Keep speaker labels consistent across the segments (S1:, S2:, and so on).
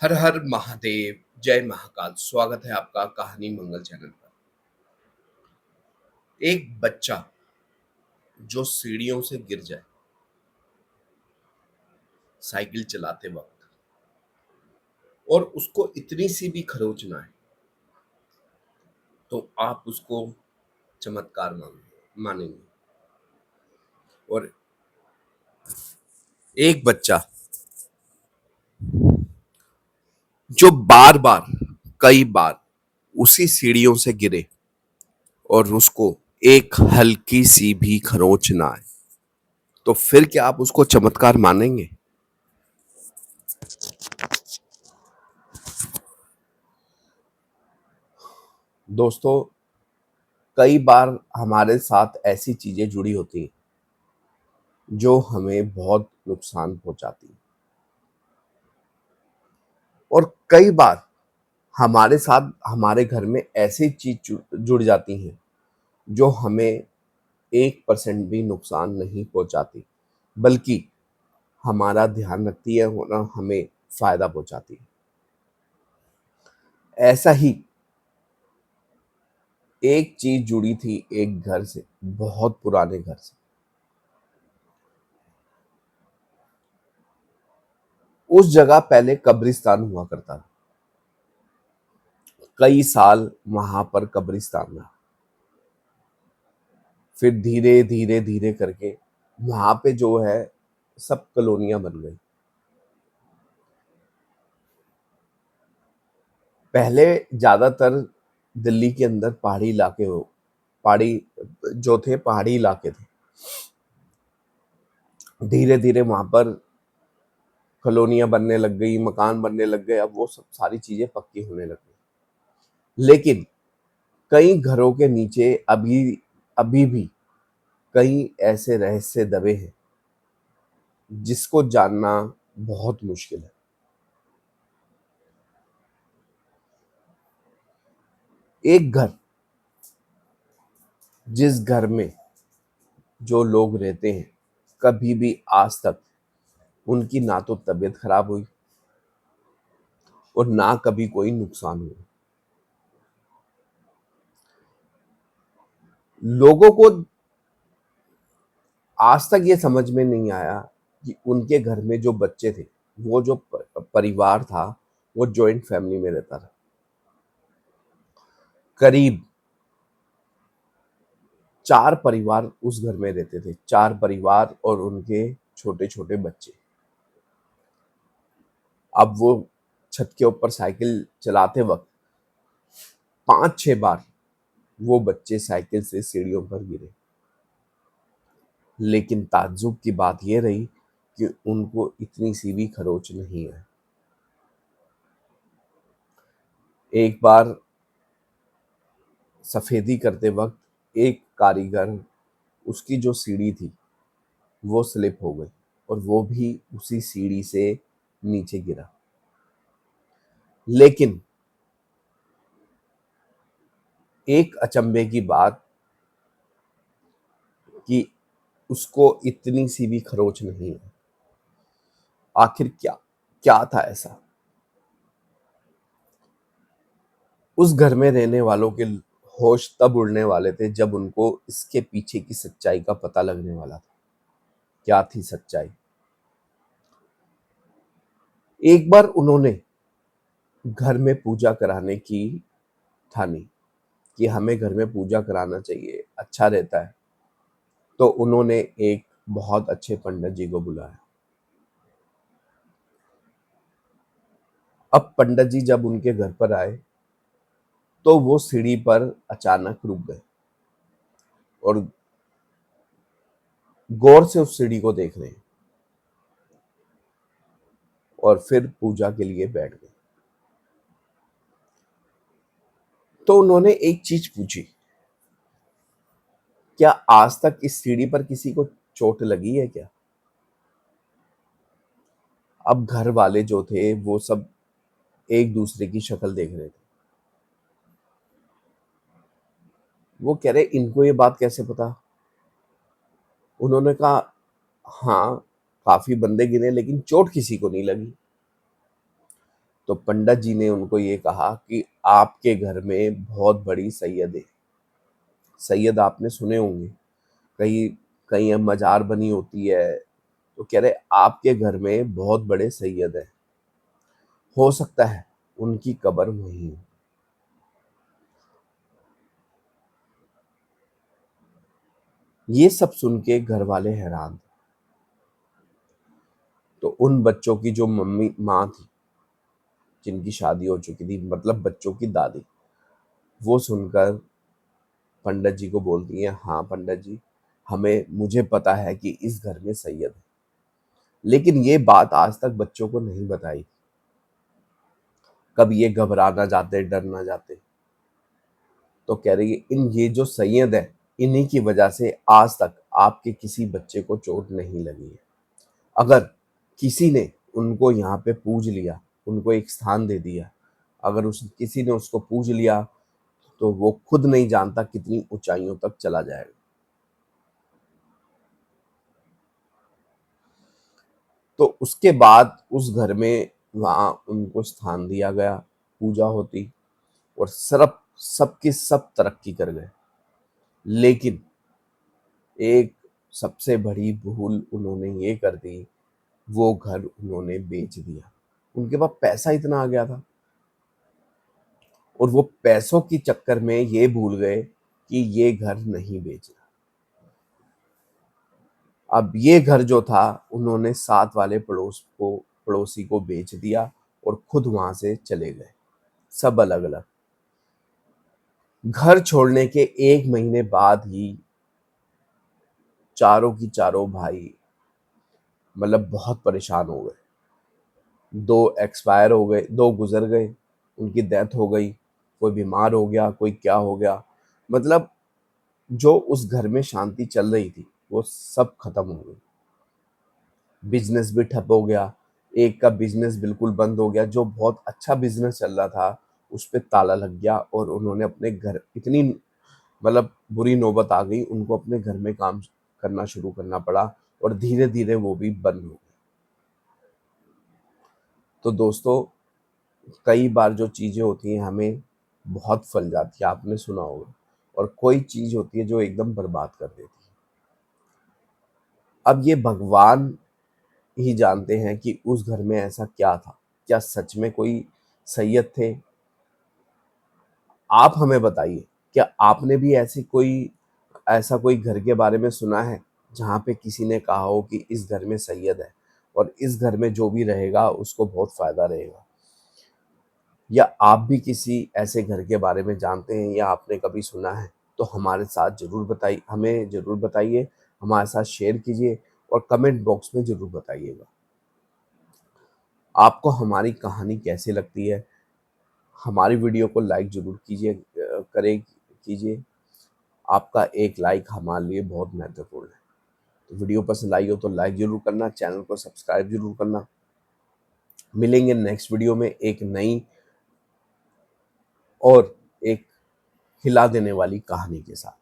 S1: हर हर महादेव, जय महाकाल। स्वागत है आपका कहानी मंगल चैनल पर। एक बच्चा जो सीढ़ियों से गिर जाए साइकिल चलाते वक्त और उसको इतनी सी भी खरोच ना आए तो आप उसको चमत्कार मानेंगे। और एक बच्चा जो बार बार कई बार उसी सीढ़ियों से गिरे और उसको एक हल्की सी भी खरोच ना आए तो फिर क्या आप उसको चमत्कार मानेंगे? दोस्तों, कई बार हमारे साथ ऐसी चीजें जुड़ी होती हैं जो हमें बहुत नुकसान पहुंचाती हैं। और कई बार हमारे साथ हमारे घर में ऐसी चीज जुड़ जाती हैं जो हमें 1% भी नुकसान नहीं पहुंचाती, बल्कि हमारा ध्यान रखती है और हमें फायदा पहुंचाती है। ऐसा ही एक चीज जुड़ी थी एक घर से, बहुत पुराने घर से। उस जगह पहले कब्रिस्तान हुआ करता था। कई साल वहां पर कब्रिस्तान रहा। फिर धीरे धीरे धीरे करके वहां पे जो है सब कॉलोनियां बन गई। पहले ज्यादातर दिल्ली के अंदर पहाड़ी जो थे पहाड़ी इलाके थे। धीरे धीरे वहां पर कॉलोनियां बनने लग गई, मकान बनने लग गए। अब वो सब सारी चीजें पक्की होने लग गई, लेकिन कई घरों के नीचे अभी अभी भी कई ऐसे रहस्य दबे हैं जिसको जानना बहुत मुश्किल है। एक घर, जिस घर में जो लोग रहते हैं, कभी भी आज तक उनकी ना तो तबीयत खराब हुई और ना कभी कोई नुकसान हुआ। लोगों को आज तक ये समझ में नहीं आया कि उनके घर में जो बच्चे थे, वो जो परिवार था, वो जॉइंट फैमिली में रहता था। करीब 4 परिवार उस घर में रहते थे, 4 परिवार और उनके छोटे छोटे बच्चे। अब वो छत के ऊपर साइकिल चलाते वक्त 5-6 बार वो बच्चे साइकिल से सीढ़ियों पर गिरे, लेकिन ताज्जुब की बात यह रही कि उनको इतनी सी भी खरोच नहीं है। एक बार सफेदी करते वक्त एक कारीगर, उसकी जो सीढ़ी थी वो स्लिप हो गई और वो भी उसी सीढ़ी से नीचे गिरा। लेकिन एक अचंभे की बात कि उसको इतनी सी भी खरोच नहीं है। आखिर क्या क्या था ऐसा? उस घर में रहने वालों के होश तब उड़ने वाले थे जब उनको इसके पीछे की सच्चाई का पता लगने वाला था। क्या थी सच्चाई? एक बार उन्होंने घर में पूजा कराने की ठानी कि हमें घर में पूजा कराना चाहिए, अच्छा रहता है। तो उन्होंने एक बहुत अच्छे पंडित जी को बुलाया। अब पंडित जी जब उनके घर पर आए तो वो सीढ़ी पर अचानक रुक गए और गौर से उस सीढ़ी को देख रहे हैं और फिर पूजा के लिए बैठ गए। तो उन्होंने एक चीज पूछी, क्या आज तक इस सीढ़ी पर किसी को चोट लगी है क्या? अब घर वाले जो थे वो सब एक दूसरे की शक्ल देख रहे थे। वो कह रहे इनको ये बात कैसे पता? उन्होंने कहा हाँ, काफी बंदे गिने लेकिन चोट किसी को नहीं लगी। तो पंडित जी ने उनको ये कहा कि आपके घर में बहुत बड़ी सैयद है। सैयद आपने सुने होंगे, कहीं कहीं मजार बनी होती है, तो कह रहे आपके घर में बहुत बड़े सैयद हैं, हो सकता है उनकी कब्र वहीं हो। ये सब सुन के घर वाले हैरान थे। तो उन बच्चों की जो मम्मी माँ थी, जिनकी शादी हो चुकी थी, मतलब बच्चों की दादी, वो सुनकर पंडित जी को बोलती हैं, हाँ पंडित जी, मुझे पता है कि इस घर में सैयद है, लेकिन ये बात आज तक बच्चों को नहीं बताई। कब ये घबरा ना जाते, डर ना जाते। तो कह रही है ये जो सैयद है, इन्हीं की वजह से आज तक आपके किसी बच्चे को चोट नहीं लगी है। अगर किसी ने उनको यहाँ पे पूज लिया, उनको एक स्थान दे दिया, अगर उस किसी ने उसको पूज लिया, तो वो खुद नहीं जानता कितनी ऊंचाइयों तक चला जाएगा। तो उसके बाद उस घर में वहां उनको स्थान दिया गया, पूजा होती, और सबके सब तरक्की कर गए। लेकिन एक सबसे बड़ी भूल उन्होंने ये कर दी, वो घर उन्होंने बेच दिया। उनके पास पैसा इतना आ गया था, और वो पैसों के चक्कर में ये भूल गए कि ये घर नहीं बेचना। अब ये घर जो था, उन्होंने साथ वाले पड़ोसी को बेच दिया और खुद वहां से चले गए, सब अलग अलग। घर छोड़ने के 1 महीने बाद ही चारों की चारों भाई मतलब बहुत परेशान हो गए। दो एक्सपायर हो गए, दो गुजर गए, उनकी डेथ हो गई, कोई बीमार हो गया, कोई क्या हो गया। मतलब जो उस घर में शांति चल रही थी, वो सब खत्म हो गई। बिजनेस भी ठप हो गया, एक का बिजनेस बिल्कुल बंद हो गया, जो बहुत अच्छा बिजनेस चल रहा था उस पे ताला लग गया, और उन्होंने अपने घर, इतनी मतलब बुरी नौबत आ गई, उनको अपने घर में काम करना शुरू करना पड़ा, और धीरे धीरे वो भी बंद हो गए। तो दोस्तों, कई बार जो चीजें होती हैं हमें बहुत फल जाती है, आपने सुना होगा, और कोई चीज होती है जो एकदम बर्बाद कर देती है। अब ये भगवान ही जानते हैं कि उस घर में ऐसा क्या था। क्या सच में कोई सैयद थे? आप हमें बताइए, क्या आपने भी ऐसा कोई घर के बारे में सुना है जहाँ पे किसी ने कहा हो कि इस घर में सैयद है, और इस घर में जो भी रहेगा उसको बहुत फायदा रहेगा? या आप भी किसी ऐसे घर के बारे में जानते हैं, या आपने कभी सुना है? तो हमें ज़रूर बताइए, हमारे साथ शेयर कीजिए, और कमेंट बॉक्स में ज़रूर बताइएगा। आपको हमारी कहानी कैसी लगती है? हमारी वीडियो को लाइक ज़रूर कीजिए। आपका एक लाइक हमारे लिए बहुत महत्वपूर्ण है। तो वीडियो पसंद आई हो तो लाइक ज़रूर करना, चैनल को सब्सक्राइब ज़रूर करना। मिलेंगे नेक्स्ट वीडियो में एक नई और एक हिला देने वाली कहानी के साथ।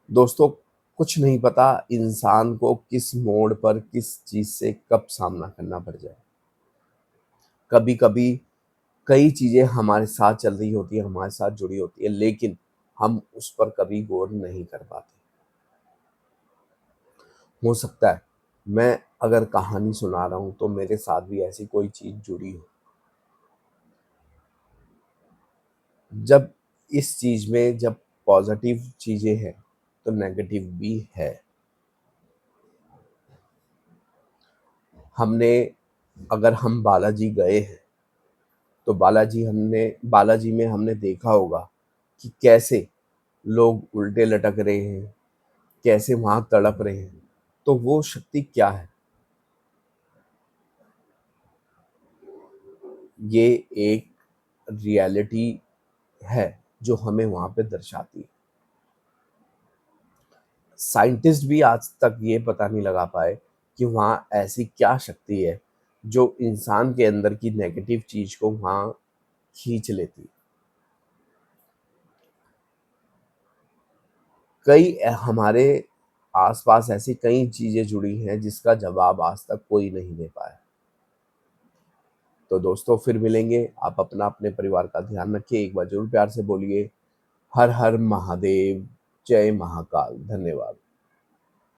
S1: दोस्तों, कुछ नहीं पता इंसान को किस मोड़ पर किस चीज़ से कब सामना करना पड़ जाए। कभी-कभी कई चीज़ें हमारे साथ चल रही होती है, हमारे साथ जुड़ी होती है, लेकिन हम उस पर कभी गौर नहीं कर पाते। हो सकता है मैं अगर कहानी सुना रहा हूँ तो मेरे साथ भी ऐसी कोई चीज़ जुड़ी हो। जब इस चीज़ में जब पॉजिटिव चीज़ें हैं, तो नेगेटिव भी है। हमने अगर हम बालाजी गए हैं, तो बालाजी में हमने देखा होगा कि कैसे लोग उल्टे लटक रहे हैं, कैसे वहाँ तड़प रहे हैं। तो वो शक्ति क्या है? ये एक रियलिटी है जो हमें वहाँ पे दर्शाती है। साइंटिस्ट भी आज तक ये पता नहीं लगा पाए कि वहाँ ऐसी क्या शक्ति है जो इंसान के अंदर की नेगेटिव चीज़ को वहाँ खींच लेती है। हमारे आसपास ऐसी कई चीज़ें जुड़ी हैं जिसका जवाब आज तक कोई नहीं दे पाया। तो दोस्तों फिर मिलेंगे। आप अपना अपने परिवार का ध्यान रखिए। एक बार जरूर प्यार से बोलिए हर हर महादेव, जय महाकाल। धन्यवाद।